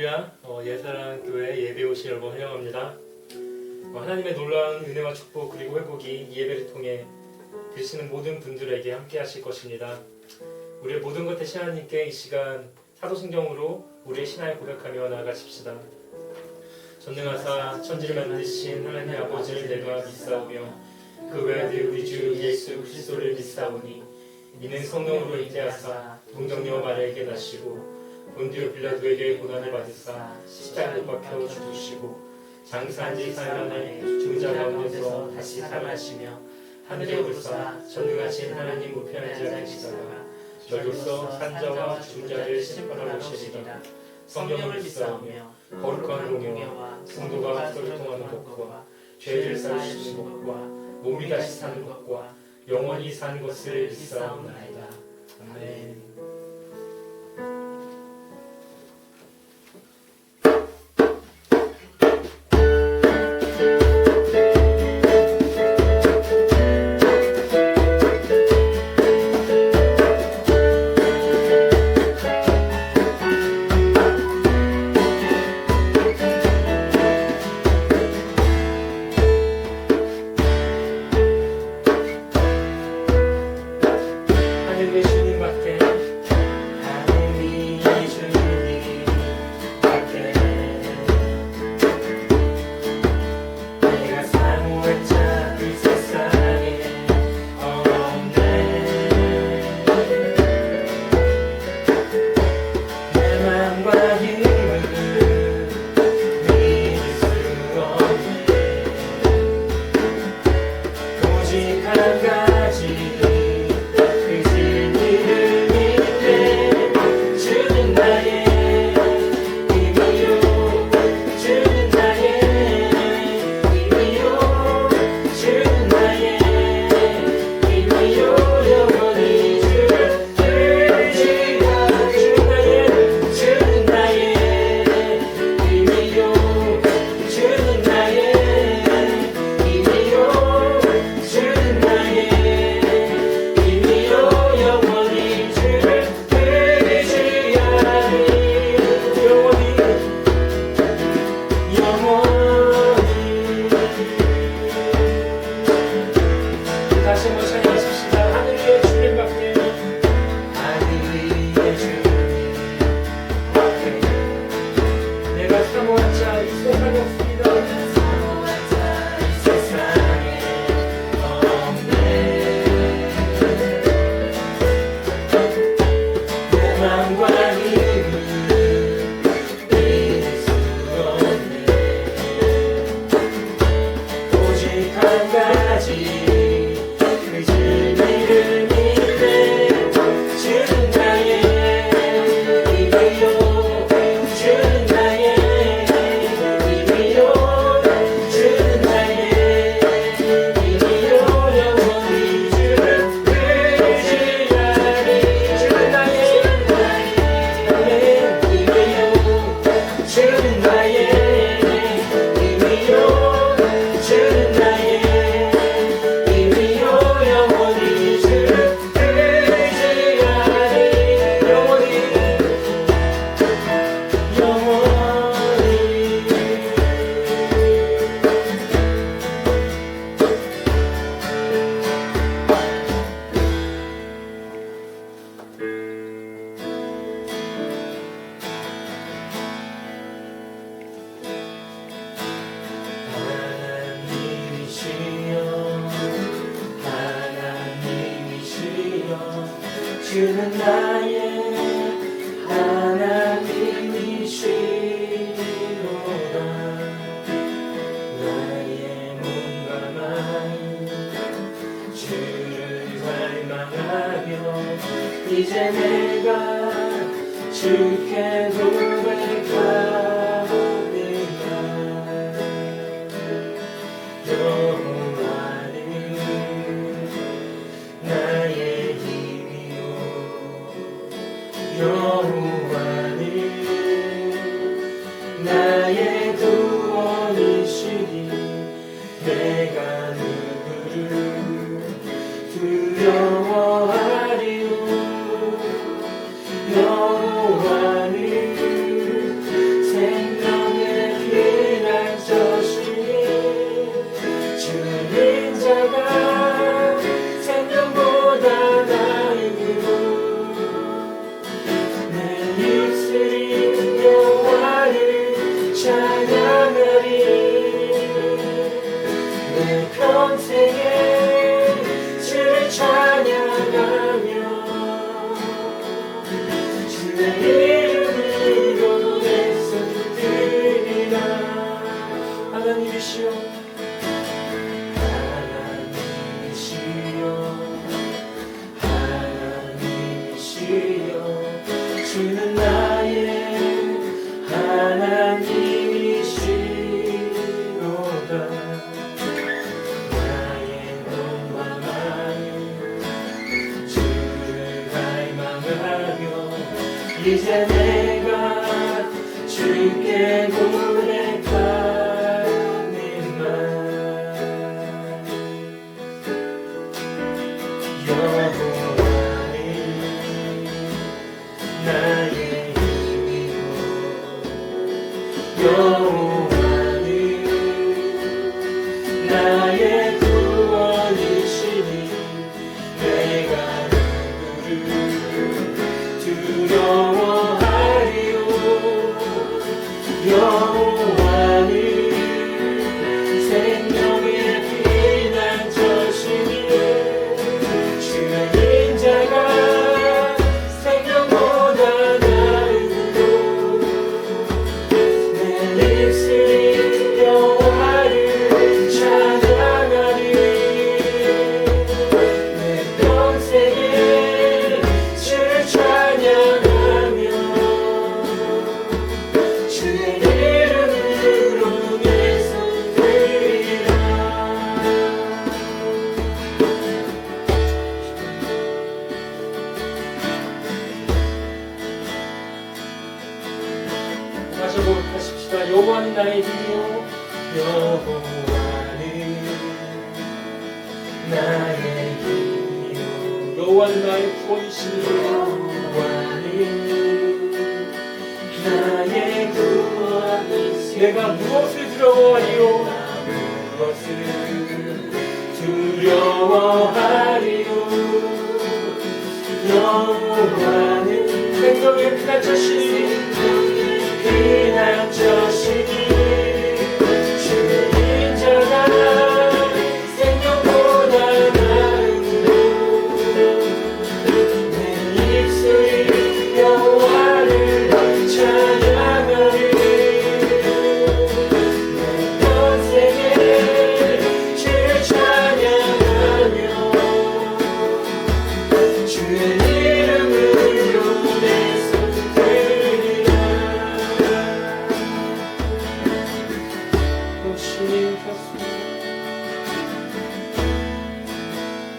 할렐루야. 예사랑교회 예배 오신 여러분 환영합니다. 하나님의 놀라운 은혜와 축복 그리고 회복이 이 예배를 통해 드시는 모든 분들에게 함께 하실 것입니다. 우리의 모든 것 대신 하나님께 이 시간 사도신경으로 우리의 신앙을 고백하며 나아가십시다. 전능하사 천지를 만드신 하나님의 아버지를 내가 믿사오며 그 외아들 우리 주 예수 그리스도를 믿사오니 이는 성령으로 잉태하사 동정녀 마리아에게 나시고 본디오 빌라도에게 고난을 받으사 십자가에 못 박혀 죽으시고 장사한 지 4일 만에 죽은 자 가운데서 다시 살아나시며 하늘에 오르사 전능하신 하나님 우편에 앉으시다가 저로서 산자와 죽은 자를 심판하러 오시리라. 성령을 믿사오며 거룩한 공예와 성도가 교통하는 것과 죄를 사하시는 것과 몸이 다시 사는 것과 영원히 사는 것을 믿사옵나이다. 아멘. 주는 나의 하나님이시로다. 나의 몸과 마음 주를 갈망하며 이제 내가 주께 고백하리라. 여호와는 나의 여호와는 나의 구원이시니 내가 누구를 두려워하리요. 여호와는 자가 생명보다 나음으로 내 입술이 여호와를 찬양하리 내 평생에 주를 찬양하며 주의 이름으로 내 손 들리라 하나님이시여 하나님이시여 주는 나의 하나님이시로다 나의 몸과 마음 주를 갈망하며 이제 내가 주께 고백하는 말 여호와는 나의 힘이고 여호와는 나의 구원이시니 내가 누구를 두려워하리요 여호와는 생명의 피난처시니 주의 인자가 생명보다 나음으로 내 입술이 여호와를 찬양하리 내 평생에 주를 찬양하며 주의 이름으로 내 손 들리라 다시 고백하십시다. 여호와는 나의 힘이요 여호와는 나의 힘이요 여호와는 나의 구원이시니 여호와는 나의 구원이시니 내가 무엇을 두려워하리요 무엇을 두려워하리요 여호와는 생명의 피난처시니 피난처시니 주의 인자가 생명보다 나음으로 내 입술이 여호와를 찬양하리 내 평생에 주를 찬양하며 주의 이름으로 내 손 들리라 주님 켰습니다.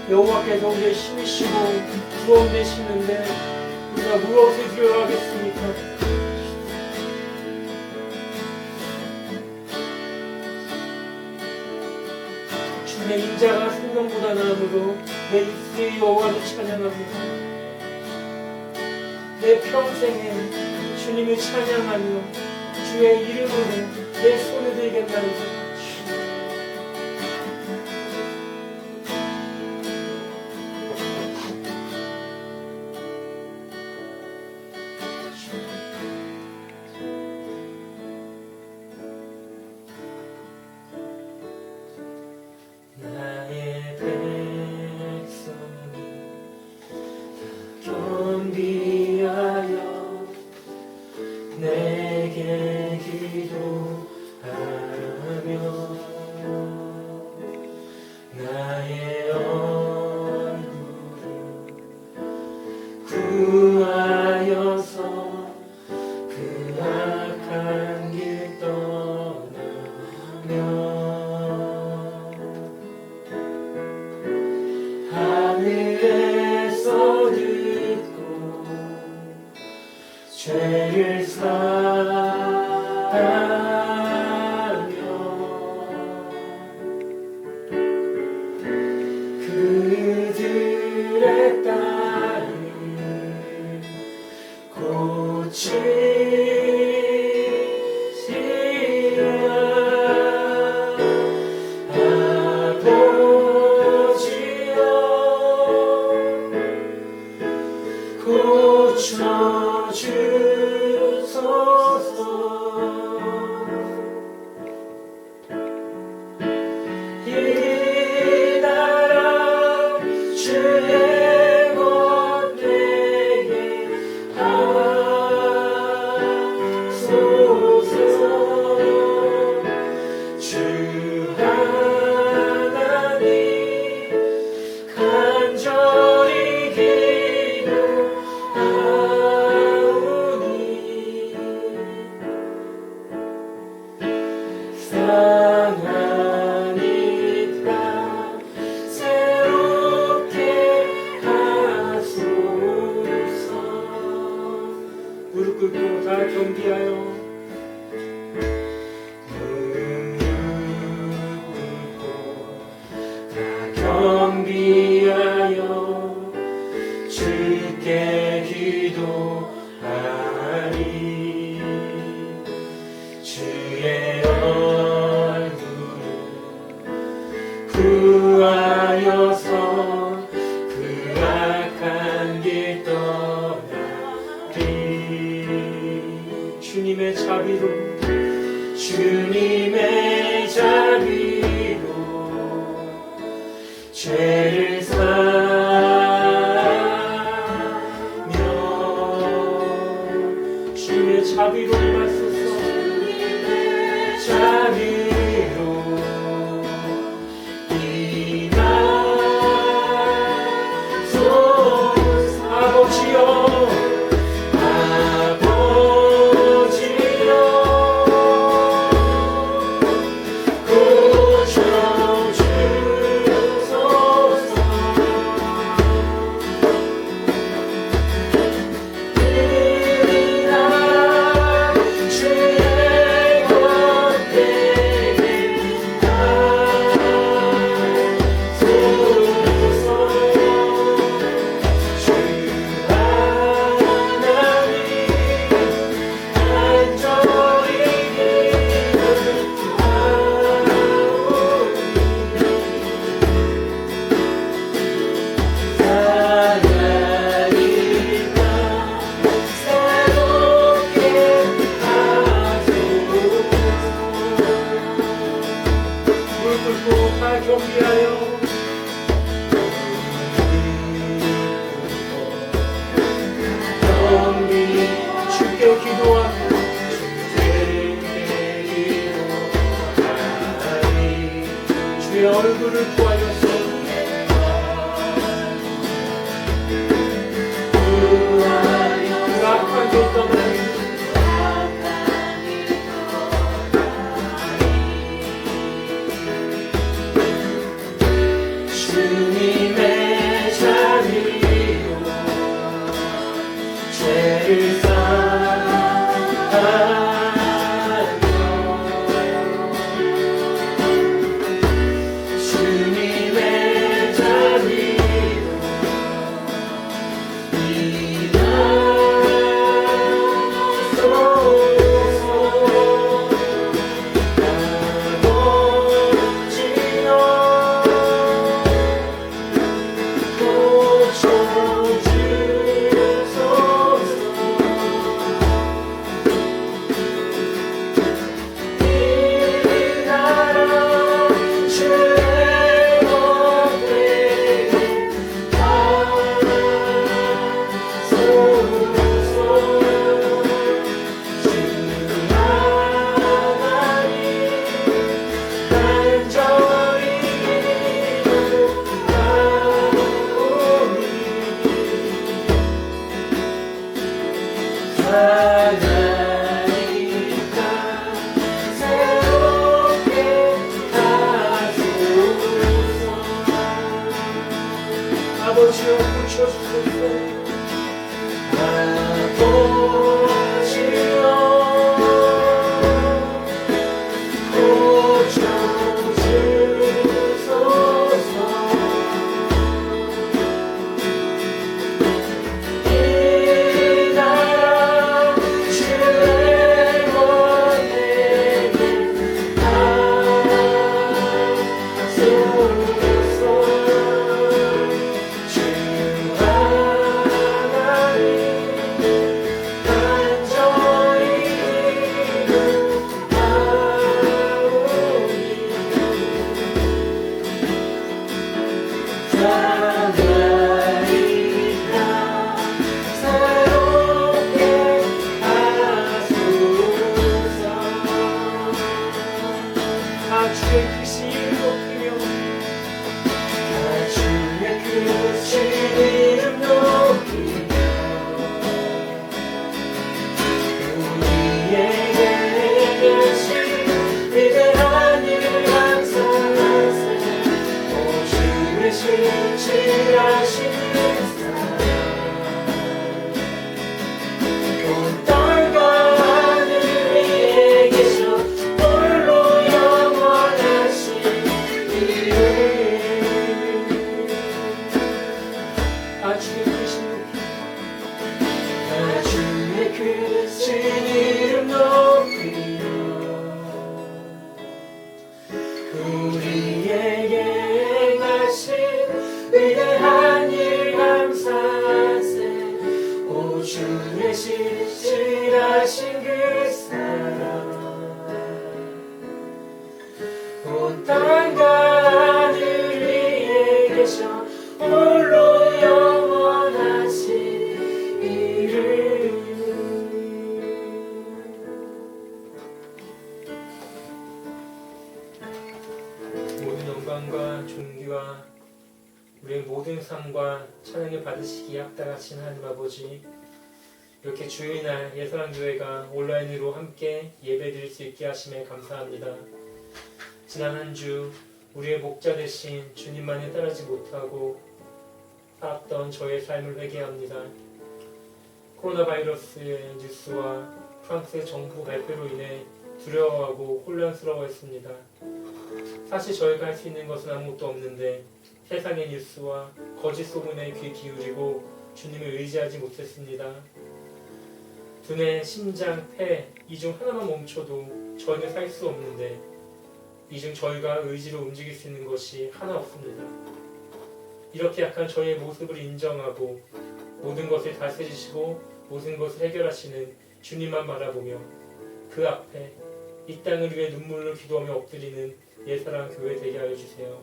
여호와께서 우리의 힘이시고 구원 되시는데 우리가 무엇을 두려워하겠습니까? 주의 인자가 생명보다 나음으로 내 입술이 여호와를 찬양합니다. 내 평생에 주님을 찬양하며 주의 이름으로 내 손을 들겠나이다. 나의 백성이 겸비하여 내게 기도하며 나의 얼굴을 구하여서 그 악한 길 떠나며 하늘에서 듣고 죄를 사하며 그들의 땅을 고치시라 아버지 겸비하여 주께 기도하리. 주의 얼굴을 구하여서 그 악한 길 떠나리. 주님의 자비로 죄를 사며 주님의 자비로 임하소서. 자비로 임하소서. 아버지여 주의 얼굴을 구하여서 그 악한 길 떠나리. 주님의 자비로 죄를 사하며 아버지여 고쳐주소서. 아버지여 고쳐주소서. 이 나라 주의 권능을 주의 크신 이름 높이며 주의 크신 이름 높이며 우리에게 행하신 위대한 일을 감사하세. 오 주의 신실하신 사랑 온 땅과 하늘 위에 계셔 홀로 영원하신 이름. 우리의 모든 삶과 찬양을 받으시기에 합당하신 하나님 아버지, 이렇게 주의 날 예사랑교회가 온라인으로 함께 예배드릴 수 있게 하심에 감사합니다. 지난 한 주 우리의 목자 되신 주님만에 따르지 못하고 살았던 저의 삶을 회개합니다. 코로나 바이러스의 뉴스와 프랑스 정부 발표로 인해 두려워하고 혼란스러워했습니다. 사실 저희가 할 수 있는 것은 아무것도 없는데 세상의 뉴스와 거짓 소문에 귀 기울이고 주님을 의지하지 못했습니다. 두뇌, 심장, 폐 이 중 하나만 멈춰도 저희는 살 수 없는데 이 중 저희가 의지로 움직일 수 있는 것이 하나 없습니다. 이렇게 약한 저희의 모습을 인정하고 모든 것을 다스리시고 모든 것을 해결하시는 주님만 바라보며 그 앞에 이 땅을 위해 눈물로 기도하며 엎드리는 예사랑 교회 되게 하여 주세요.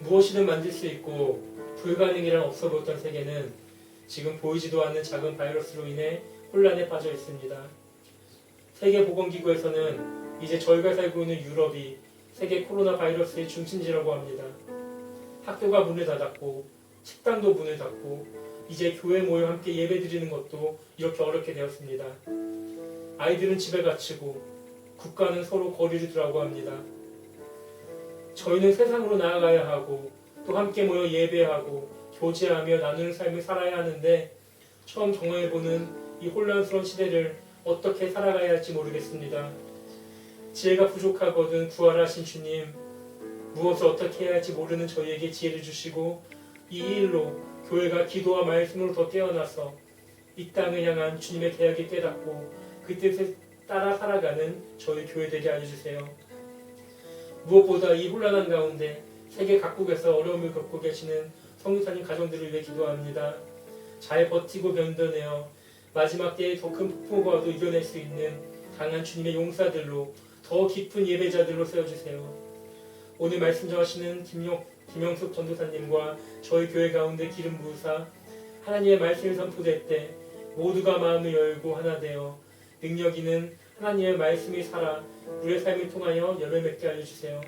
무엇이든 만들 수 있고 불가능이란 없어 보였던 세계는 지금 보이지도 않는 작은 바이러스로 인해 혼란에 빠져 있습니다. 세계보건기구에서는 이제 저희가 살고 있는 유럽이 세계 코로나 바이러스의 중심지라고 합니다. 학교가 문을 닫았고 식당도 문을 닫고 이제 교회 모여 함께 예배드리는 것도 이렇게 어렵게 되었습니다. 아이들은 집에 갇히고 국가는 서로 거리를 두라고 합니다. 저희는 세상으로 나아가야 하고 또 함께 모여 예배하고 교제하며 나누는 삶을 살아야 하는데 처음 경험해보는 이 혼란스러운 시대를 어떻게 살아가야 할지 모르겠습니다. 지혜가 부족하거든 구하라신 주님, 무엇을 어떻게 해야 할지 모르는 저희에게 지혜를 주시고 이 일로 교회가 기도와 말씀으로 더 깨어나서 이 땅을 향한 주님의 계약이 깨닫고 그 뜻을 따라 살아가는 저희 교회 되게 알려주세요. 무엇보다 이 혼란한 가운데 세계 각국에서 어려움을 겪고 계시는 성교사님 가정들을 위해 기도합니다. 잘 버티고 견뎌내어 마지막 때의 더 큰 폭풍과도 이겨낼 수 있는 강한 주님의 용사들로 더 깊은 예배자들로 세워주세요. 오늘 말씀 전하시는 김영숙 전도사님과 저희 교회 가운데 기름 부으사 하나님의 말씀을 선포될 때 모두가 마음을 열고 하나 되어 능력 있는 하나님의 말씀이 살아 우리의 삶을 통하여 열매 맺게 알려주세요.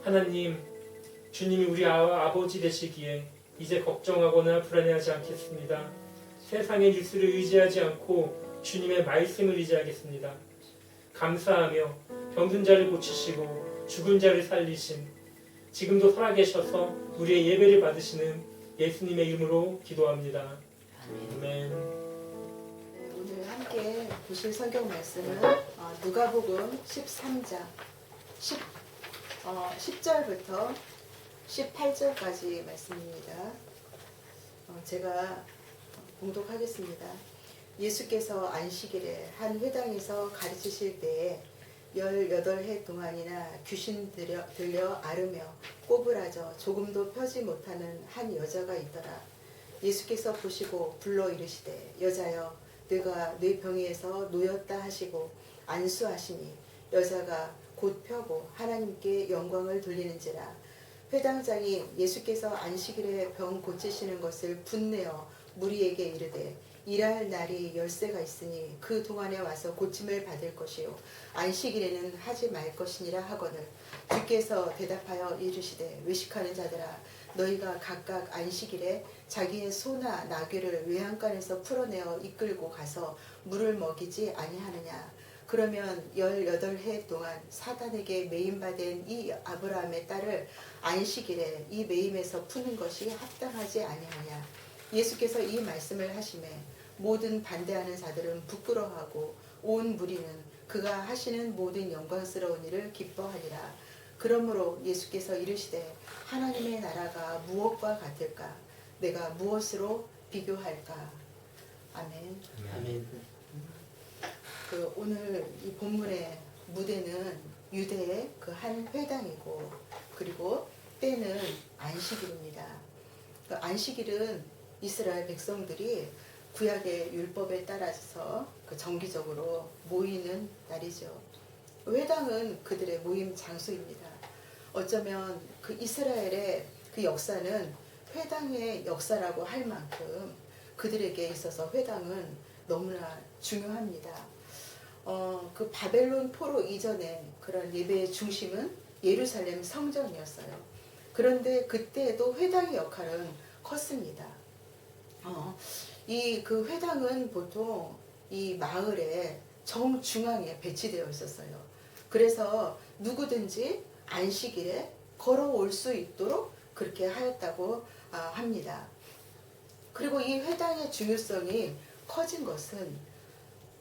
하나님, 주님이 우리 아버지 되시기에 이제 걱정하거나 불안해하지 않겠습니다. 세상의 뉴스를 의지하지 않고 주님의 말씀을 의지하겠습니다. 감사하며 병든 자를 고치시고 죽은 자를 살리신 지금도 살아계셔서 우리의 예배를 받으시는 예수님의 이름으로 기도합니다. 아멘. 오늘 함께 보실 성경 말씀은 누가복음 13장 10절부터 18절까지 말씀입니다. 제가 봉독하겠습니다. 예수께서 안식일에 한 회당에서 가르치실 때에 18해 동안이나 귀신 들려 앓으며 꼬부라져 조금도 펴지 못하는 한 여자가 있더라. 예수께서 보시고 불러 이르시되 여자여 네가 네 병에서 놓였다 하시고 안수하시니 여자가 곧 펴고 하나님께 영광을 돌리는지라. 회당장이 예수께서 안식일에 병 고치시는 것을 분내어 무리에게 이르되 일할 날이 10세가 있으니 그 동안에 와서 고침을 받을 것이요 안식일에는 하지 말 것이니라 하거늘 주께서 대답하여 이르시되 외식하는 자들아 너희가 각각 안식일에 자기의 소나 나귀를 외양간에서 풀어내어 이끌고 가서 물을 먹이지 아니하느냐. 그러면 18해 동안 사단에게 매임받은 이 아브라함의 딸을 안식일에 이 매임에서 푸는 것이 합당하지 아니하냐. 예수께서 이 말씀을 하시매 모든 반대하는 자들은 부끄러워하고 온 무리는 그가 하시는 모든 영광스러운 일을 기뻐하리라. 그러므로 예수께서 이르시되 하나님의 나라가 무엇과 같을까? 내가 무엇으로 비교할까? 아멘. 아멘. 오늘 이 본문의 무대는 유대의 그 한 회당이고 그리고 때는 안식일입니다. 안식일은 이스라엘 백성들이 구약의 율법에 따라서 정기적으로 모이는 날이죠. 회당은 그들의 모임 장소입니다. 어쩌면 그 이스라엘의 그 역사는 회당의 역사라고 할 만큼 그들에게 있어서 회당은 너무나 중요합니다. 그 바벨론 포로 이전에 그런 예배의 중심은 예루살렘 성전이었어요. 그런데 그때도 회당의 역할은 컸습니다. 이 그 회당은 보통 이 마을의 정중앙에 배치되어 있었어요. 그래서 누구든지 안식일에 걸어올 수 있도록 그렇게 하였다고 합니다. 그리고 이 회당의 중요성이 커진 것은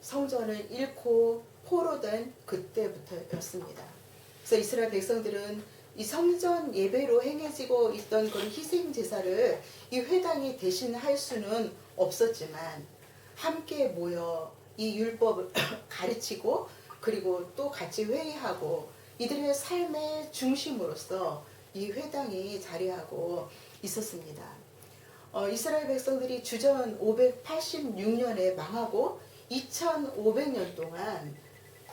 성전을 잃고 포로된 그때부터였습니다. 그래서 이스라엘 백성들은 이 성전 예배로 행해지고 있던 그런 희생 제사를 이 회당이 대신할 수는 없었지만 함께 모여 이 율법을 가르치고 그리고 또 같이 회의하고 이들의 삶의 중심으로서 이 회당이 자리하고 있었습니다. 이스라엘 백성들이 주전 586년에 망하고 2500년 동안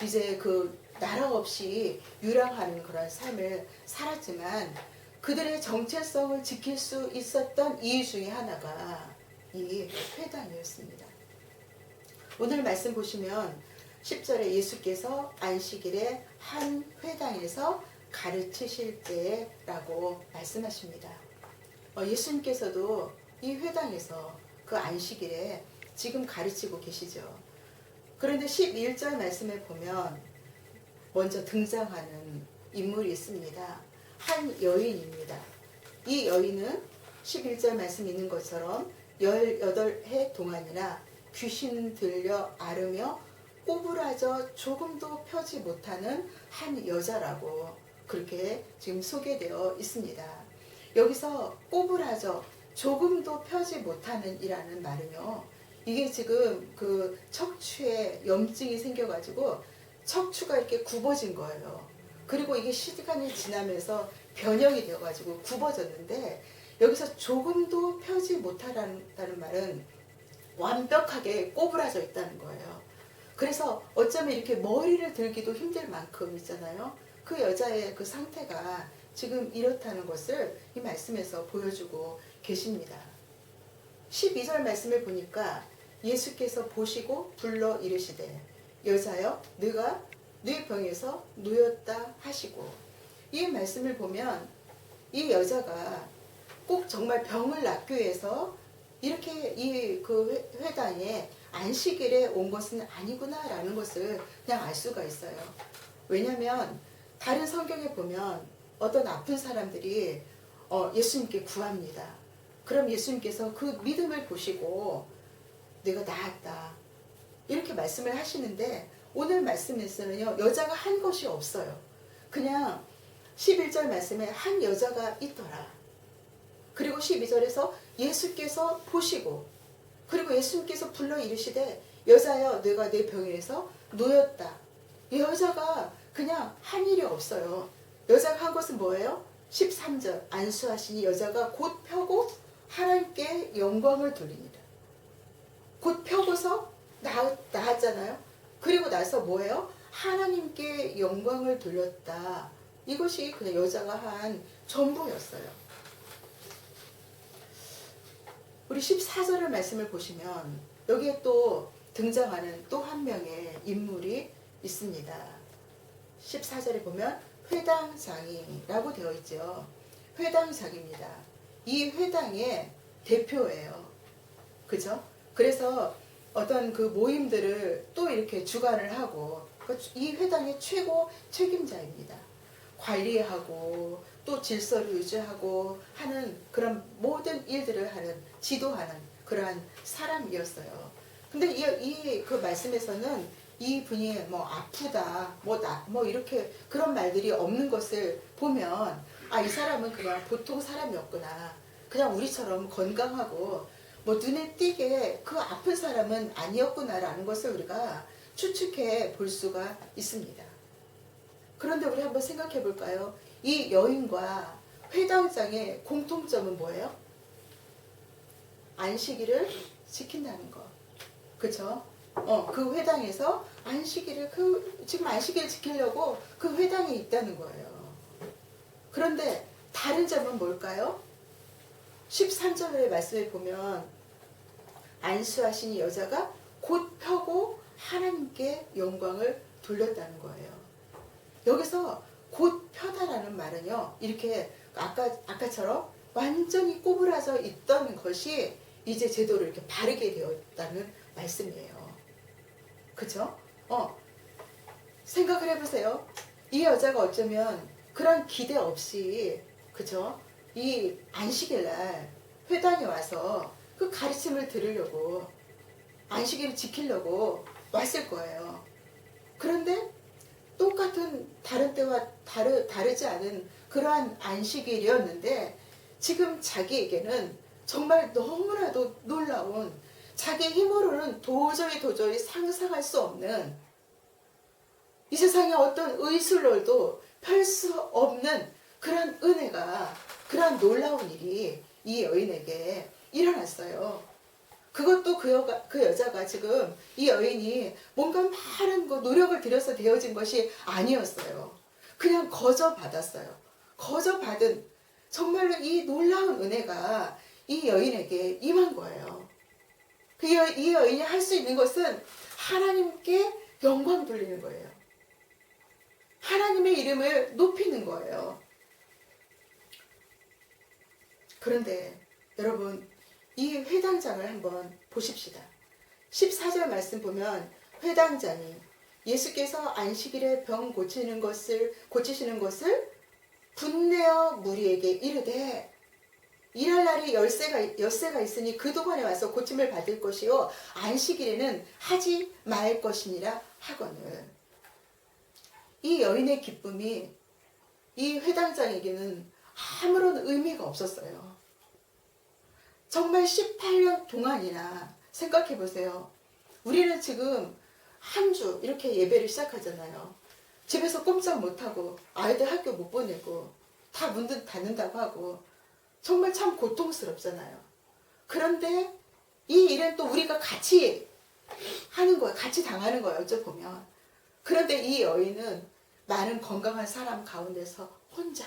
이제 그 나라 없이 유랑하는 그런 삶을 살았지만 그들의 정체성을 지킬 수 있었던 이유 중에 하나가 이 회당이었습니다. 오늘 말씀 보시면 10절에 예수께서 안식일에 한 회당에서 가르치실 때라고 말씀하십니다. 예수님께서도 이 회당에서 그 안식일에 지금 가르치고 계시죠. 그런데 11절 말씀에 보면 먼저 등장하는 인물이 있습니다. 한 여인입니다. 이 여인은 11절 말씀 있는 것처럼 18해 동안이나 귀신 들려 앓으며 꼬부라져 조금도 펴지 못하는 한 여자라고 그렇게 지금 소개되어 있습니다. 여기서 꼬부라져 조금도 펴지 못하는 이라는 말은요, 이게 지금 그 척추에 염증이 생겨가지고 척추가 이렇게 굽어진 거예요. 그리고 이게 시간이 지나면서 변형이 되어가지고 굽어졌는데 여기서 조금도 펴지 못하다는 말은 완벽하게 꼬부라져 있다는 거예요. 그래서 어쩌면 이렇게 머리를 들기도 힘들 만큼 있잖아요. 그 여자의 그 상태가 지금 이렇다는 것을 이 말씀에서 보여주고 계십니다. 12절 말씀을 보니까 예수께서 보시고 불러 이르시되 여자여 네가 네 병에서 누였다 하시고, 이 말씀을 보면 이 여자가 꼭 정말 병을 낫기 위해서 이렇게 이 그 회당에 안식일에 온 것은 아니구나라는 것을 그냥 알 수가 있어요. 왜냐하면 다른 성경에 보면 어떤 아픈 사람들이 예수님께 구합니다. 그럼 예수님께서 그 믿음을 보시고 내가 나았다 이렇게 말씀을 하시는데, 오늘 말씀에서는요 여자가 한 것이 없어요. 그냥 11절 말씀에 한 여자가 있더라. 그리고 12절에서 예수께서 보시고, 그리고 예수님께서 불러 이르시되 여자여 네가 내 병에서 놓였다. 이 여자가 그냥 한 일이 없어요. 여자가 한 것은 뭐예요? 13절 안수하시니 여자가 곧 펴고 하나님께 영광을 돌리니라. 곧 펴고서 나았잖아요. 그리고 나서 뭐예요? 하나님께 영광을 돌렸다. 이것이 그냥 여자가 한 전부였어요. 우리 14절의 말씀을 보시면 여기에 또 등장하는 또 한 명의 인물이 있습니다. 14절에 보면 회당장이라고 되어 있죠. 회당장입니다. 이 회당의 대표예요. 그죠? 그래서 어떤 그 모임들을 또 이렇게 주관을 하고 이 회당의 최고 책임자입니다. 관리하고 또 질서를 유지하고 하는 그런 모든 일들을 하는, 지도하는 그러한 사람이었어요. 근데 이 그 말씀에서는 이 분이 뭐 아프다, 뭐 이렇게 그런 말들이 없는 것을 보면 이 사람은 그냥 보통 사람이었구나. 그냥 우리처럼 건강하고 뭐 눈에 띄게 그 아픈 사람은 아니었구나라는 것을 우리가 추측해 볼 수가 있습니다. 그런데 우리 한번 생각해 볼까요? 이 여인과 회당장의 공통점은 뭐예요? 안식일을 지킨다는 것. 그쵸? 그 회당에서 안식일을 지금 안식일을 지키려고 그 회당에 있다는 거예요. 그런데 다른 점은 뭘까요? 13절의 말씀에 보면 안수하신 여자가 곧 펴고 하나님께 영광을 돌렸다는 거예요. 여기서 곧 펴다라는 말은요, 이렇게 아까처럼 완전히 꼬부라져 있던 것이 이제 제도를 이렇게 바르게 되었다는 말씀이에요. 그죠? 생각을 해보세요. 이 여자가 어쩌면 그런 기대 없이, 그죠? 이 안식일 날 회당에 와서 그 가르침을 들으려고, 안식일을 지키려고 왔을 거예요. 그런데 똑같은 다른 때와 다르지 않은 그러한 안식일이었는데 지금 자기에게는 정말 너무나도 놀라운, 자기 힘으로는 도저히 상상할 수 없는, 이 세상에 어떤 의술로도 펼 수 없는 그런 은혜가, 그런 놀라운 일이 이 여인에게 일어났어요. 그것도 그 여자가 지금, 이 여인이 뭔가 많은 노력을 들여서 되어진 것이 아니었어요. 그냥 거저 받았어요. 거저 받은 정말로 이 놀라운 은혜가 이 여인에게 임한 거예요. 이 여인이 할 수 있는 것은 하나님께 영광 돌리는 거예요. 하나님의 이름을 높이는 거예요. 그런데 여러분, 이 회당장을 한번 보십시다. 14절 말씀 보면 회당장이 예수께서 안식일에 병 고치시는 것을 분내어 무리에게 이르되 일할 날이 엿새가 있으니 그동안에 와서 고침을 받을 것이요 안식일에는 하지 말 것이니라 하거늘. 이 여인의 기쁨이 이 회당장에게는 아무런 의미가 없었어요. 정말 18년 동안이나 생각해 보세요. 우리는 지금 한 주 이렇게 예배를 시작하잖아요. 집에서 꼼짝 못하고 아이들 학교 못 보내고 다 문 닫는다고 하고 정말 참 고통스럽잖아요. 그런데 이 일은 또 우리가 같이 하는 거예요. 같이 당하는 거예요. 어쩌보면. 그런데 이 여인은 많은 건강한 사람 가운데서 혼자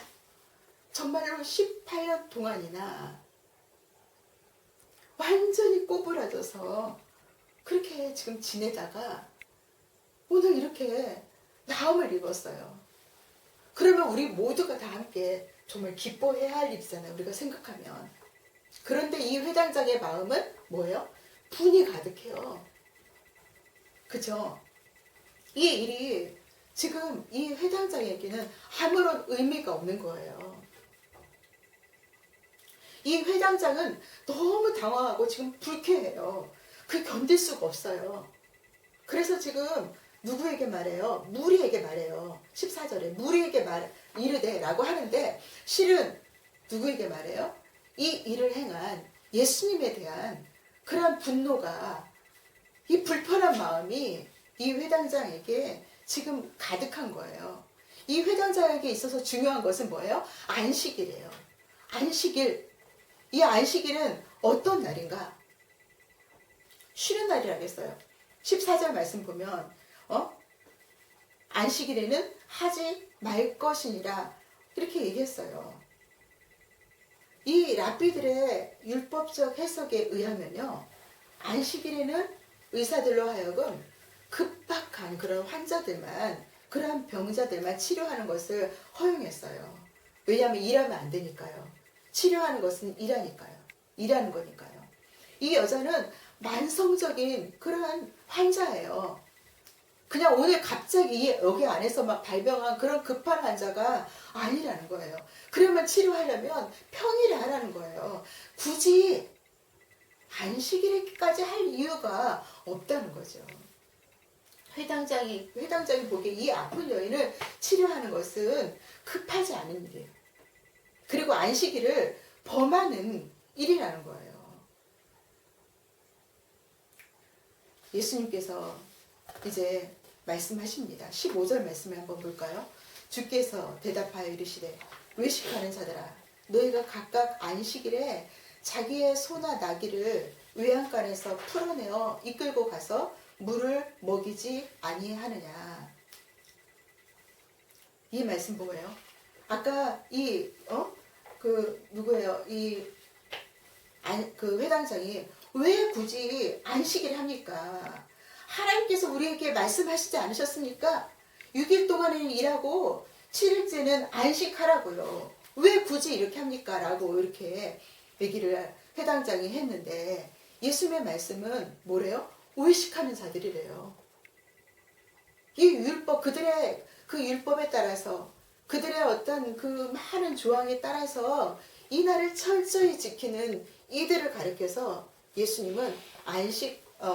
정말로 18년 동안이나 완전히 꼬부라져서 그렇게 지금 지내다가 오늘 이렇게 나음을 입었어요. 그러면 우리 모두가 다 함께 정말 기뻐해야 할 일이잖아요. 우리가 생각하면. 그런데 이 회당장의 마음은 뭐예요? 분이 가득해요. 그죠? 이 일이 지금 이 회당장에게는 아무런 의미가 없는 거예요. 이 회당장은 너무 당황하고 지금 불쾌해요. 그 견딜 수가 없어요. 그래서 지금 누구에게 말해요? 무리에게 말해요. 14절에 무리에게 이르되 라고 하는데 실은 누구에게 말해요? 이 일을 행한 예수님에 대한 그런 분노가, 이 불편한 마음이 이 회당장에게 지금 가득한 거예요. 이 회당장에게 있어서 중요한 것은 뭐예요? 안식일이에요. 안식일. 이 안식일은 어떤 날인가? 쉬는 날이라겠어요. 14절 말씀 보면 안식일에는 하지 말 것이니라 이렇게 얘기했어요. 이 랍비들의 율법적 해석에 의하면요, 안식일에는 의사들로 하여금 급박한 그런 환자들만, 그런 병자들만 치료하는 것을 허용했어요. 왜냐하면 일하면 안 되니까요. 치료하는 것은 일하는 거니까요. 이 여자는 만성적인 그러한 환자예요. 그냥 오늘 갑자기 여기 안에서 막 발병한 그런 급한 환자가 아니라는 거예요. 그러면 치료하려면 평일에 하라는 거예요. 굳이 안식일까지 할 이유가 없다는 거죠. 회당장이 보기에 이 아픈 여인을 치료하는 것은 급하지 않은 일이에요. 그리고 안식일을 범하는 일이라는 거예요. 예수님께서 이제 말씀하십니다. 15절 말씀을 한번 볼까요? 주께서 대답하여 이르시되 외식하는 자들아, 너희가 각각 안식일에 자기의 소나 나귀를 외양간에서 풀어내어 이끌고 가서 물을 먹이지 아니하느냐. 이 말씀 뭐예요? 아까 누구예요? 그 회당장이 왜 굳이 안식일 합니까? 하나님께서 우리에게 말씀하시지 않으셨습니까? 6일 동안은 일하고 7일째는 안식하라고요. 왜 굳이 이렇게 합니까? 라고 이렇게 얘기를 회당장이 했는데 예수님의 말씀은 뭐래요? 외식하는 자들이래요. 이 율법, 그들의 그 율법에 따라서 그들의 어떤 그 많은 조항에 따라서 이 날을 철저히 지키는 이들을 가리켜서 예수님은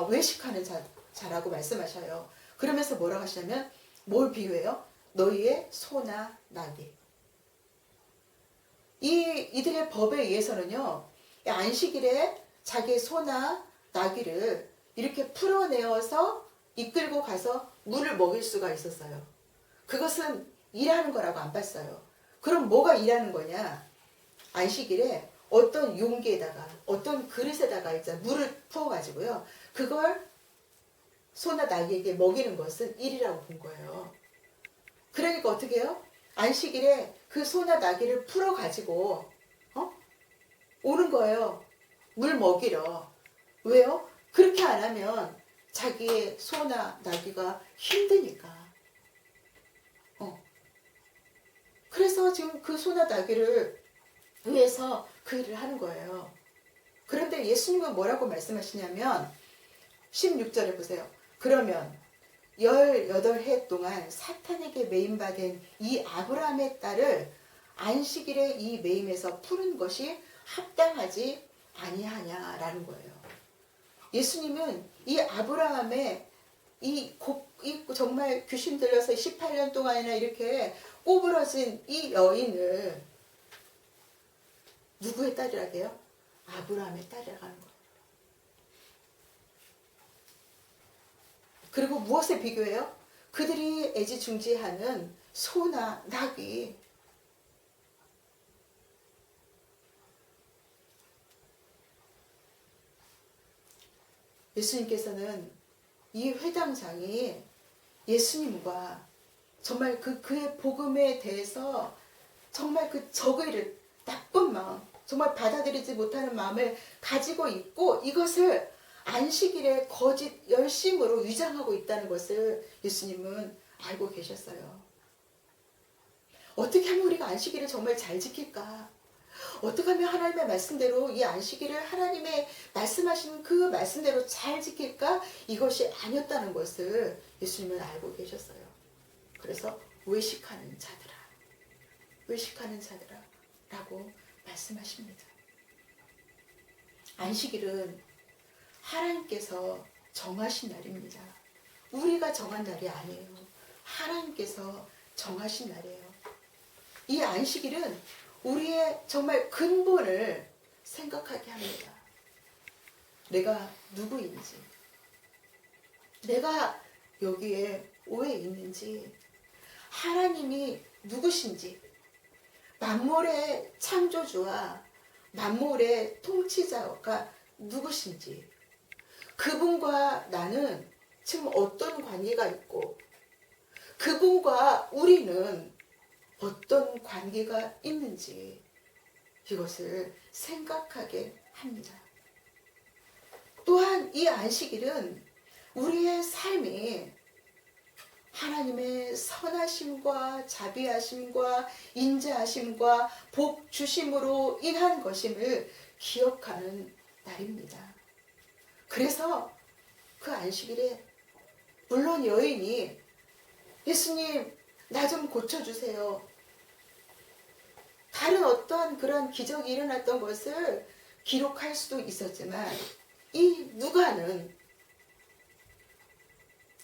외식하는 자라고 말씀하셔요. 그러면서 뭐라고 하시냐면 뭘 비유해요? 너희의 소나 나귀. 이들의 법에 의해서는요, 안식일에 자기의 소나 나귀를 이렇게 풀어내어서 이끌고 가서 물을 먹일 수가 있었어요. 그것은 일하는 거라고 안 봤어요. 그럼 뭐가 일하는 거냐? 안식일에 어떤 용기에다가 어떤 그릇에다가 이제 물을 부어가지고요, 그걸 소나 나귀에게 먹이는 것은 일이라고 본 거예요. 그러니까 어떻게 해요? 안식일에 그 소나 나귀를 풀어가지고 오는 거예요. 물 먹이러. 왜요? 그렇게 안 하면 자기의 소나 나귀가 힘드니까. 그래서 지금 그 소나 나귀를 위해서 그 일을 하는 거예요. 그런데 예수님은 뭐라고 말씀하시냐면 16절에 보세요. 그러면 18해 동안 사탄에게 매임받은 이 아브라함의 딸을 안식일에 이 매임에서 푸는 것이 합당하지 아니하냐라는 거예요. 예수님은 이 아브라함의 이 정말 귀신 들려서 18년 동안이나 이렇게 꼬부러진 이 여인을 누구의 딸이라고 해요? 아브라함의 딸이라고 하는 거예요. 그리고 무엇에 비교해요? 그들이 애지중지하는 소나 나귀. 예수님께서는 이 회당장이 예수님과 정말 그의 복음에 대해서 정말 그 적의를, 나쁜 마음, 정말 받아들이지 못하는 마음을 가지고 있고 이것을 안식일에 거짓 열심으로 위장하고 있다는 것을 예수님은 알고 계셨어요. 어떻게 하면 우리가 안식일을 정말 잘 지킬까? 어떻게 하면 하나님의 말씀대로 이 안식일을 하나님의 말씀하시는 그 말씀대로 잘 지킬까? 이것이 아니었다는 것을 예수님은 알고 계셨어요. 그래서 외식하는 자들아, 외식하는 자들아 라고 말씀하십니다. 안식일은 하나님께서 정하신 날입니다. 우리가 정한 날이 아니에요. 하나님께서 정하신 날이에요. 이 안식일은 우리의 정말 근본을 생각하게 합니다. 내가 누구인지, 내가 여기에 왜 있는지, 하나님이 누구신지, 만물의 창조주와 만물의 통치자가 누구신지, 그분과 나는 지금 어떤 관계가 있고 그분과 우리는 어떤 관계가 있는지 이것을 생각하게 합니다. 또한 이 안식일은 우리의 삶이 하나님의 선하심과 자비하심과 인자하심과 복 주심으로 인한 것임을 기억하는 날입니다. 그래서 그 안식일에 물론 여인이 예수님 나 좀 고쳐주세요. 다른 어떠한 그런 기적이 일어났던 것을 기록할 수도 있었지만 이 누가는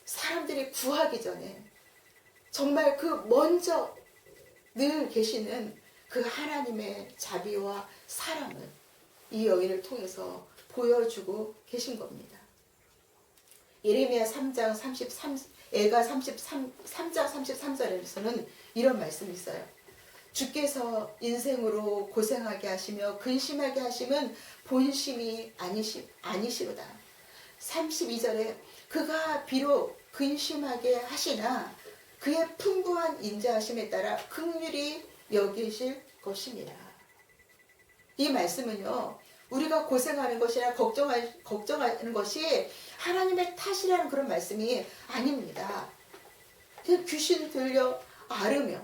사람들이 구하기 전에 정말 그 먼저 늘 계시는 그 하나님의 자비와 사랑을 이 여인을 통해서 보여주고 계신 겁니다. 예레미야 3장 33절에서는 이런 말씀이 있어요. 주께서 인생으로 고생하게 하시며 근심하게 하심은 본심이 아니시로다. 32절에 그가 비록 근심하게 하시나 그의 풍부한 인자하심에 따라 긍휼히 여기실 것입니다. 이 말씀은요, 우리가 고생하는 것이나 걱정하는 것이 하나님의 탓이라는 그런 말씀이 아닙니다. 그냥 귀신 들려 앓으며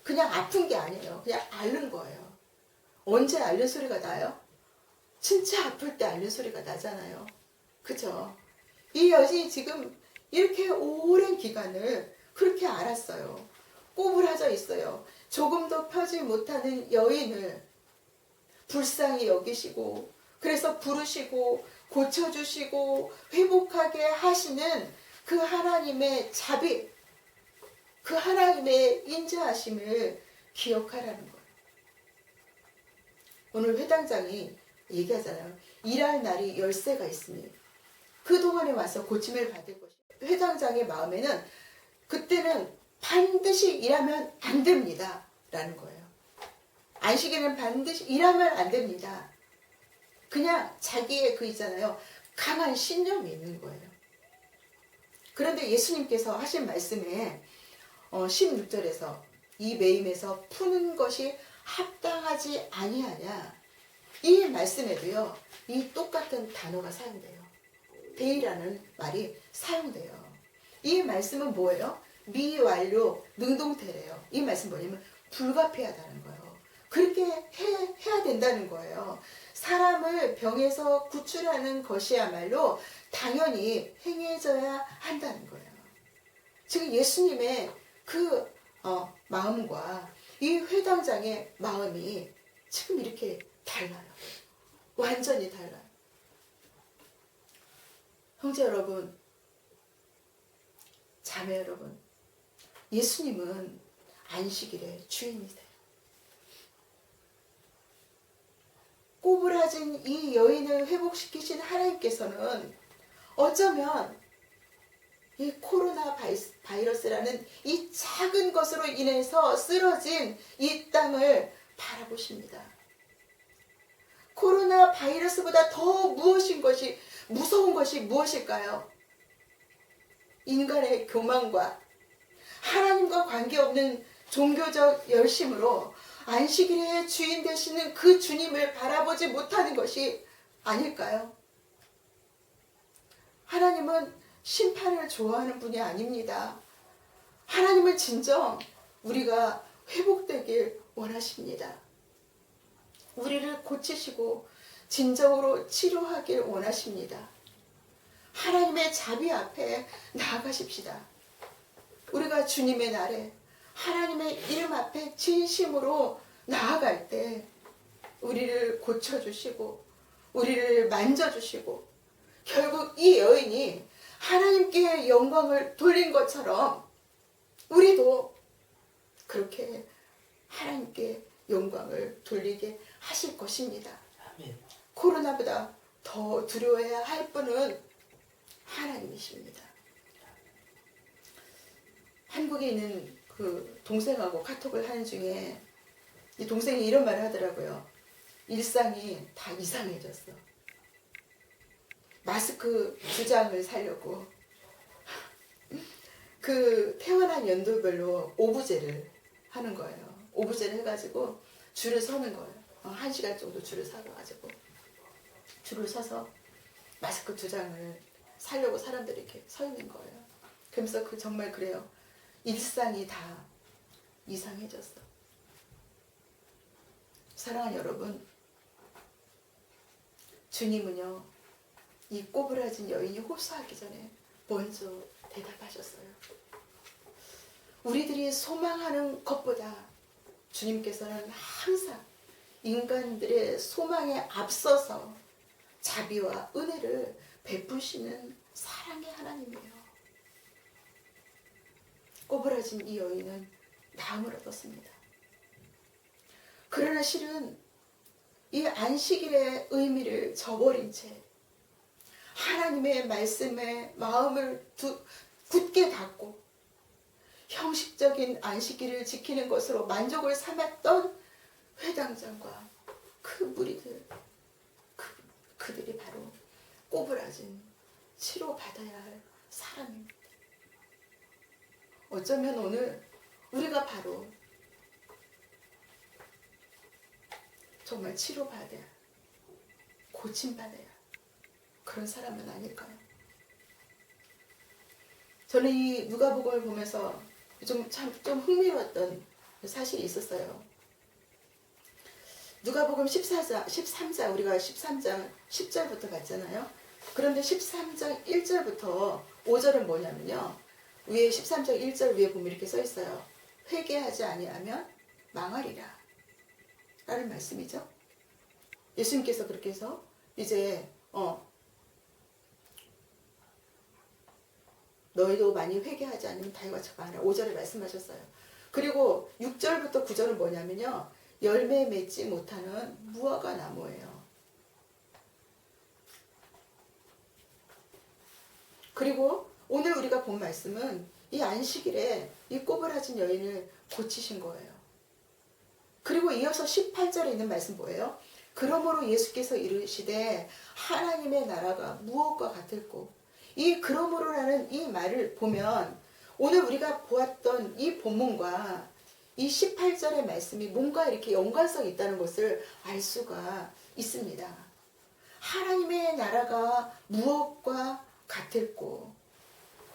그냥 아픈 게 아니에요. 그냥 앓는 거예요. 언제 앓는 소리가 나요? 진짜 아플 때 앓는 소리가 나잖아요. 그죠? 이 여인이 지금 이렇게 오랜 기간을 그렇게 앓았어요. 꼬부라져 있어요. 조금도 펴지 못하는 여인을 불쌍히 여기시고 그래서 부르시고 고쳐주시고 회복하게 하시는 그 하나님의 자비, 그 하나님의 인자하심을 기억하라는 거예요. 오늘 회당장이 얘기하잖아요. 일할 날이 10세가 있으니 그동안에 와서 고침을 받을 것이 회당장의 마음에는 그때는 반드시 일하면 안 됩니다 라는 거예요. 안식일은 반드시 일하면 안 됩니다. 그냥 자기의 그 있잖아요. 강한 신념이 있는 거예요. 그런데 예수님께서 하신 말씀에 16절에서 이 매임에서 푸는 것이 합당하지 아니하냐. 이 말씀에도요. 이 똑같은 단어가 사용돼요. 데이라는 말이 사용돼요. 이 말씀은 뭐예요? 미완료 능동태래요. 이 말씀 뭐냐면 불가피하다는 거예요. 그렇게 해야 된다는 거예요. 사람을 병에서 구출하는 것이야말로 당연히 행해져야 한다는 거예요. 지금 예수님의 그 마음과 이 회당장의 마음이 지금 이렇게 달라요. 완전히 달라요. 형제 여러분, 자매 여러분, 예수님은 안식일의 주인이세요. 꼬부라진 이 여인을 회복시키신 하나님께서는 어쩌면 이 코로나 바이러스라는 이 작은 것으로 인해서 쓰러진 이 땅을 바라보십니다. 코로나 바이러스보다 더 무서운 것이 무엇일까요? 인간의 교만과 하나님과 관계없는 종교적 열심으로 안식일의 주인 되시는 그 주님을 바라보지 못하는 것이 아닐까요? 하나님은 심판을 좋아하는 분이 아닙니다. 하나님은 진정 우리가 회복되길 원하십니다. 우리를 고치시고 진정으로 치료하길 원하십니다. 하나님의 자비 앞에 나아가십시다. 우리가 주님의 날에 하나님의 이름 앞에 진심으로 나아갈 때 우리를 고쳐주시고 우리를 만져주시고 결국 이 여인이 하나님께 영광을 돌린 것처럼 우리도 그렇게 하나님께 영광을 돌리게 하실 것입니다. 아멘. 코로나보다 더 두려워해야 할 분은 하나님이십니다. 한국에 있는 그 동생하고 카톡을 하는 중에 이 동생이 이런 말을 하더라고요. 일상이 다 이상해졌어. 마스크 2장을 사려고 그 태어난 연도별로 오브제를 하는 거예요. 오브제를 해가지고 줄을 서는 거예요. 1시간 정도 줄을 서가지고 줄을 서서 마스크 2장을 사려고 사람들이 이렇게 서 있는 거예요. 그러면서 정말 그래요. 일상이 다 이상해졌어. 사랑하는 여러분, 주님은요, 이 꼬부라진 여인이 호소하기 전에 먼저 대답하셨어요. 우리들이 소망하는 것보다 주님께서는 항상 인간들의 소망에 앞서서 자비와 은혜를 베푸시는 사랑의 하나님이에요. 꼬부라진 이 여인은 나음을 얻었습니다. 그러나 실은 이 안식일의 의미를 저버린 채 하나님의 말씀에 마음을 굳게 닫고 형식적인 안식일을 지키는 것으로 만족을 삼았던 회당장과 그 무리들, 그들이 바로 꼬부라진 치료받아야 할 사람입니다. 어쩌면 오늘 우리가 바로 정말 치료받아야, 고침받아야 그런 사람은 아닐까요? 저는 이 누가복음을 보면서 좀 흥미로웠던 사실이 있었어요. 누가복음 13장 우리가 13장 10절부터 봤잖아요. 그런데 13장 1절부터 5절은 뭐냐면요. 위에 13장 1절 위에 보면 이렇게 써 있어요. 회개하지 아니하면 망하리라 라는 말씀이죠. 예수님께서 그렇게 해서 이제 너희도 많이 회개하지 않으면 다윗과 같이 망하리라 5절에 말씀하셨어요. 그리고 6절부터 9절은 뭐냐면요. 열매 맺지 못하는 무화과 나무예요. 그리고 오늘 우리가 본 말씀은 이 안식일에 이 꼬부라진 여인을 고치신 거예요. 그리고 이어서 18절에 있는 말씀 뭐예요? 그러므로 예수께서 이르시되 하나님의 나라가 무엇과 같을꼬. 이 그러므로라는 이 말을 보면 오늘 우리가 보았던 이 본문과 이 18절의 말씀이 뭔가 이렇게 연관성이 있다는 것을 알 수가 있습니다. 하나님의 나라가 무엇과 같을꼬.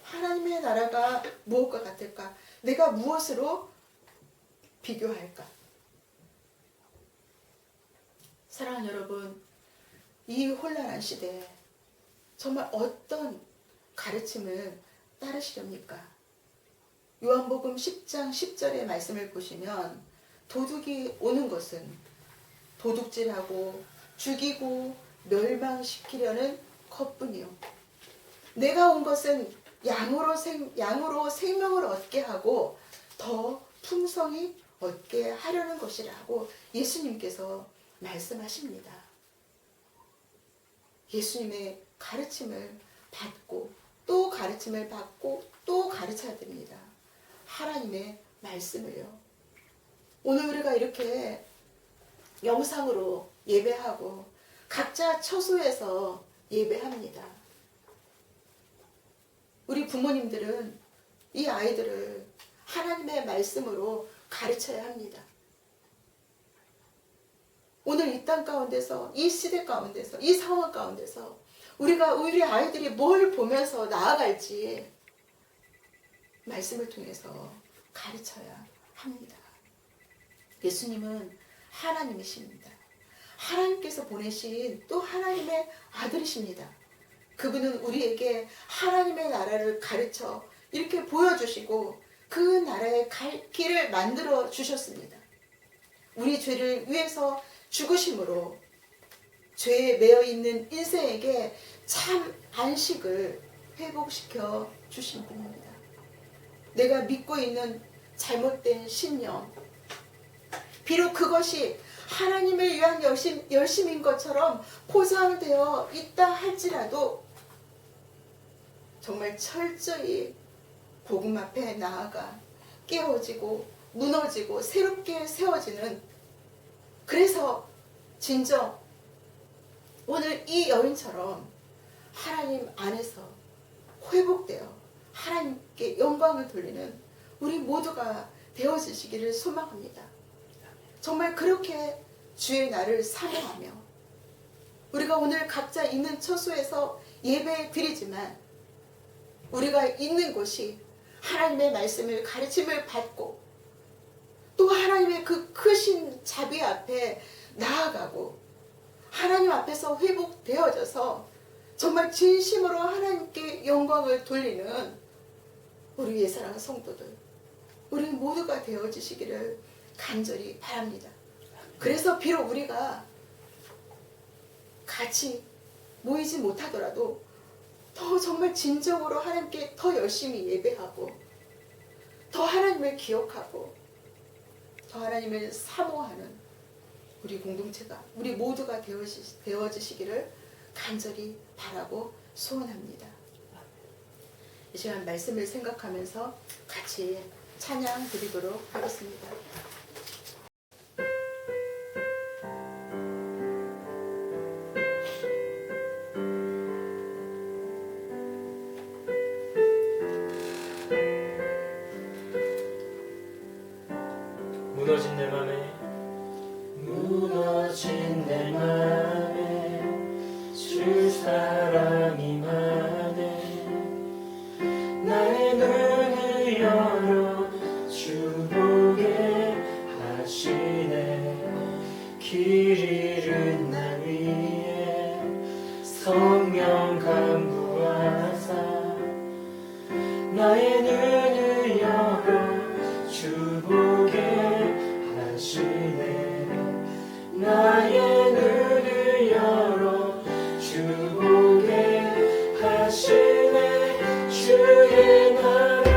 하나님의 나라가 무엇과 같을까? 내가 무엇으로 비교할까? 사랑하는 여러분, 이 혼란한 시대에 정말 어떤 가르침을 따르시렵니까? 요한복음 10장 10절의 말씀을 보시면 도둑이 오는 것은 도둑질하고 죽이고 멸망시키려는 것뿐이요. 내가 온 것은 양으로 생명을 얻게 하고 더 풍성히 얻게 하려는 것이라고 예수님께서 말씀하십니다. 예수님의 가르침을 받고 또 가르침을 받고 또 가르쳐야 됩니다. 하나님의 말씀을요. 오늘 우리가 이렇게 영상으로 예배하고 각자 처소에서 예배합니다. 우리 부모님들은 이 아이들을 하나님의 말씀으로 가르쳐야 합니다. 오늘 이 땅 가운데서, 이 시대 가운데서, 이 상황 가운데서 우리 아이들이 뭘 보면서 나아갈지 말씀을 통해서 가르쳐야 합니다. 예수님은 하나님이십니다. 하나님께서 보내신 또 하나님의 아들이십니다. 그분은 우리에게 하나님의 나라를 가르쳐 이렇게 보여주시고 그 나라의 갈 길을 만들어 주셨습니다. 우리 죄를 위해서 죽으심으로 죄에 매여 있는 인생에게 참 안식을 회복시켜 주신 분입니다. 내가 믿고 있는 잘못된 신념, 비록 그것이 하나님을 위한 열심인 것처럼 포장되어 있다 할지라도 정말 철저히 복음 앞에 나아가 깨어지고 무너지고 새롭게 세워지는, 그래서 진정 오늘 이 여인처럼 하나님 안에서 회복되어 하나님께 영광을 돌리는 우리 모두가 되어지시기를 소망합니다. 정말 그렇게 주의 날을 사모하며 우리가 오늘 각자 있는 처소에서 예배 드리지만 우리가 있는 곳이 하나님의 말씀을 가르침을 받고 또 하나님의 그 크신 자비 앞에 나아가고 하나님 앞에서 회복되어져서 정말 진심으로 하나님께 영광을 돌리는 우리 예사랑하는 성도들, 우리 모두가 되어지시기를 간절히 바랍니다. 그래서 비록 우리가 같이 모이지 못하더라도 더 정말 진정으로 하나님께 더 열심히 예배하고 더 하나님을 기억하고 더 하나님을 사모하는 우리 공동체가, 우리 모두가 되어지시기를 간절히 바라고 소원합니다. 이 시간 말씀을 생각하면서 같이 찬양 드리도록 하겠습니다. 무너진 내 맘에 무너진 내 맘에 주 사랑이 많네. 나의 눈을 열어 주 보게 성령 강구하사 나의 눈을 열어 주 보게 하시네. 나의 눈을 열어 주 보게 하시네. 주의 나라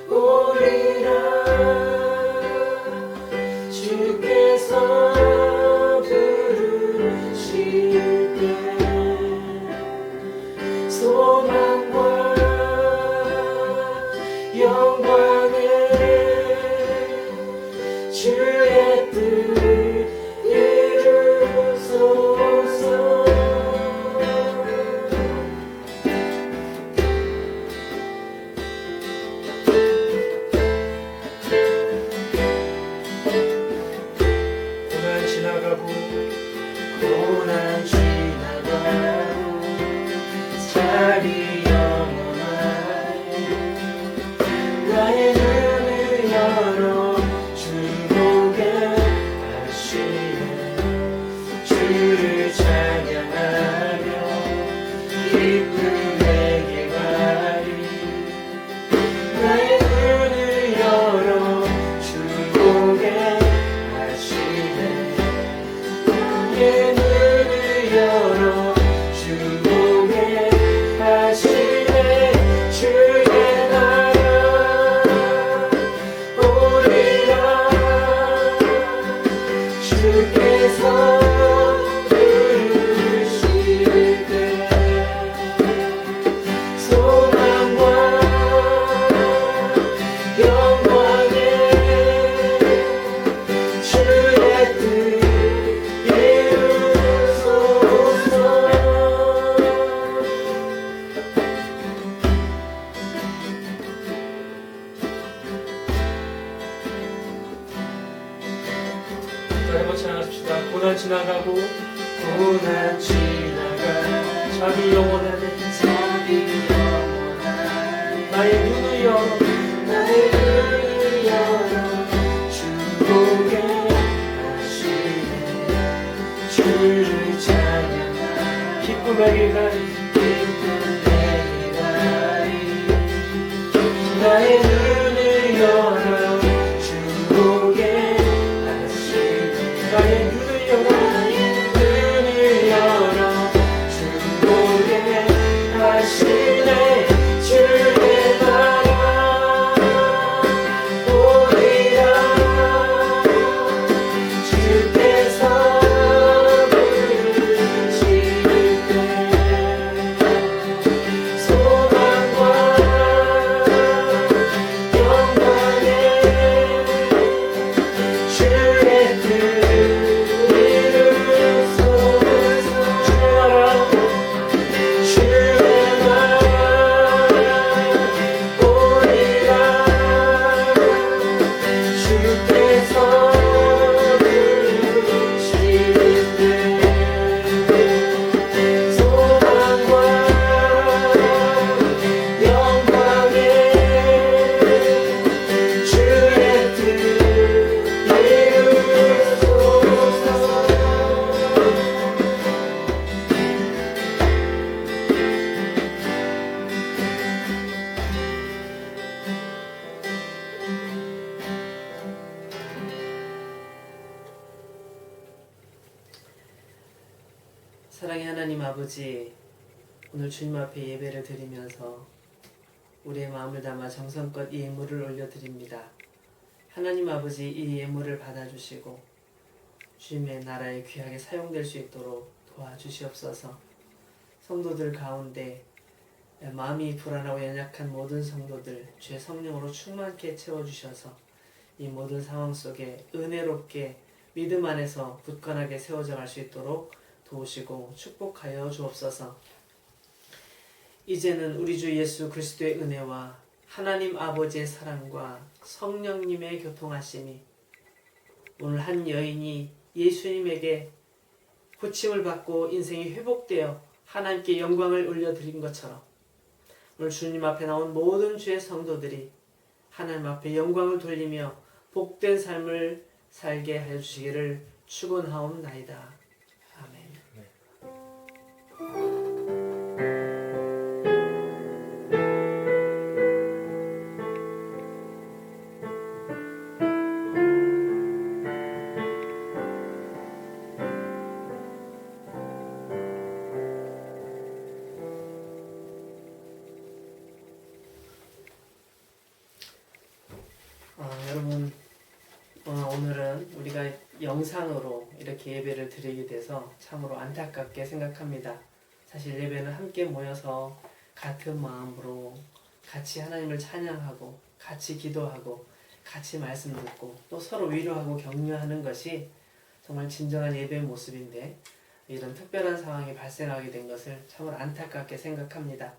오리라. 주께서 부르실 때 소망과 영광을 주의 뜻 이루소서. 고난 지나가고 고난 지나가고 자리 영원하네. 나의 눈을 열어 주 보게 하시네. 주를 찬양하며 기쁨의 길가리. 나의 눈을 열어 주 보게 하시네. 나의 눈을 열어 주 보게 하시네. 주의 나라 오리라. 주께서 부르실 때 소망과 영광에 주의 뜻 이루소서. 자, 한번 찬양하십시다. 고난 지나가고 고난 지나가 자비 영원하네. 자비 영원하네. 나의 눈을 열어 나의 눈을 열어 주 보게 하시네. 주를 찬양하며 기쁨의 길가리. 기쁨의 길가리. 나의 눈을 열어 주 보게 하시네. 나의 눈을 열어 나의 눈을 열어 주 보게 하시네. 주의 나라 오리라. 주께서 부르실 때 소망과 영광에 주의 뜻 이루소서. 주의 나라 오리라. 주께서 부르실 때 소망과 영광에 주의 뜻 사랑의 하나님 아버지, 오늘 주님 앞에 예배를 드리면서 우리의 마음을 담아 정성껏 이 예물을 올려드립니다. 하나님 아버지, 이 예물을 받아주시고 주님의 나라에 귀하게 사용될 수 있도록 도와주시옵소서. 성도들 가운데 마음이 불안하고 연약한 모든 성도들 주의 성령으로 충만케 채워주셔서 이 모든 상황 속에 은혜롭게 믿음 안에서 굳건하게 세워져 갈 수 있도록 도우시고 축복하여 주옵소서. 이제는 우리 주 예수 그리스도의 은혜와 하나님 아버지의 사랑과 성령님의 교통하심이 오늘 한 여인이 예수님에게 고침을 받고 인생이 회복되어 하나님께 영광을 올려드린 것처럼 오늘 주님 앞에 나온 모든 주의 성도들이 하나님 앞에 영광을 돌리며 복된 삶을 살게 하여 주시기를 축원하옵나이다. 아멘. 영상으로 이렇게 예배를 드리게 돼서 참으로 안타깝게 생각합니다. 사실 예배는 함께 모여서 같은 마음으로 같이 하나님을 찬양하고 같이 기도하고 같이 말씀 듣고 또 서로 위로하고 격려하는 것이 정말 진정한 예배의 모습인데 이런 특별한 상황이 발생하게 된 것을 참으로 안타깝게 생각합니다.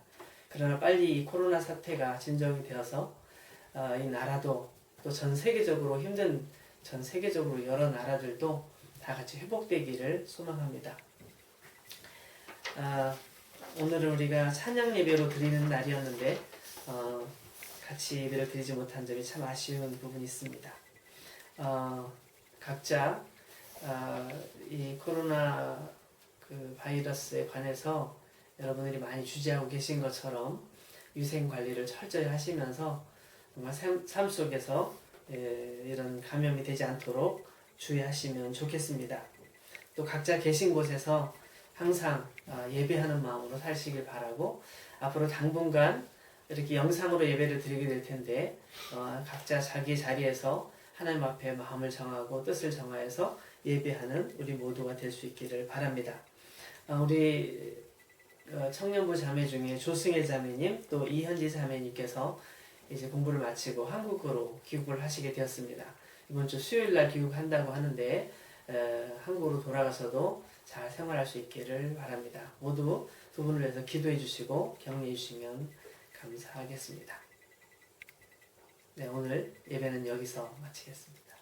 그러나 빨리 이 코로나 사태가 진정이 되어서 이 나라도 또 전 세계적으로 힘든 전 세계적으로 여러 나라들도 다 같이 회복되기를 소망합니다. 오늘은 우리가 찬양 예배로 드리는 날이었는데 같이 예배를 드리지 못한 점이 참 아쉬운 부분이 있습니다. 각자 이 코로나 그 바이러스에 관해서 여러분들이 많이 주제하고 계신 것처럼 위생 관리를 철저히 하시면서 정말 삶 속에서 이런 감염이 되지 않도록 주의하시면 좋겠습니다. 또 각자 계신 곳에서 항상 예배하는 마음으로 사시길 바라고 앞으로 당분간 이렇게 영상으로 예배를 드리게 될 텐데 각자 자기 자리에서 하나님 앞에 마음을 정하고 뜻을 정하여서 예배하는 우리 모두가 될 수 있기를 바랍니다. 우리 청년부 자매 중에 조승혜 자매님 또 이현지 자매님께서 이제 공부를 마치고 한국으로 귀국을 하시게 되었습니다. 이번 주 수요일 날 귀국한다고 하는데 한국으로 돌아가서도 잘 생활할 수 있기를 바랍니다. 모두 두 분을 위해서 기도해 주시고 격려해 주시면 감사하겠습니다. 네, 오늘 예배는 여기서 마치겠습니다.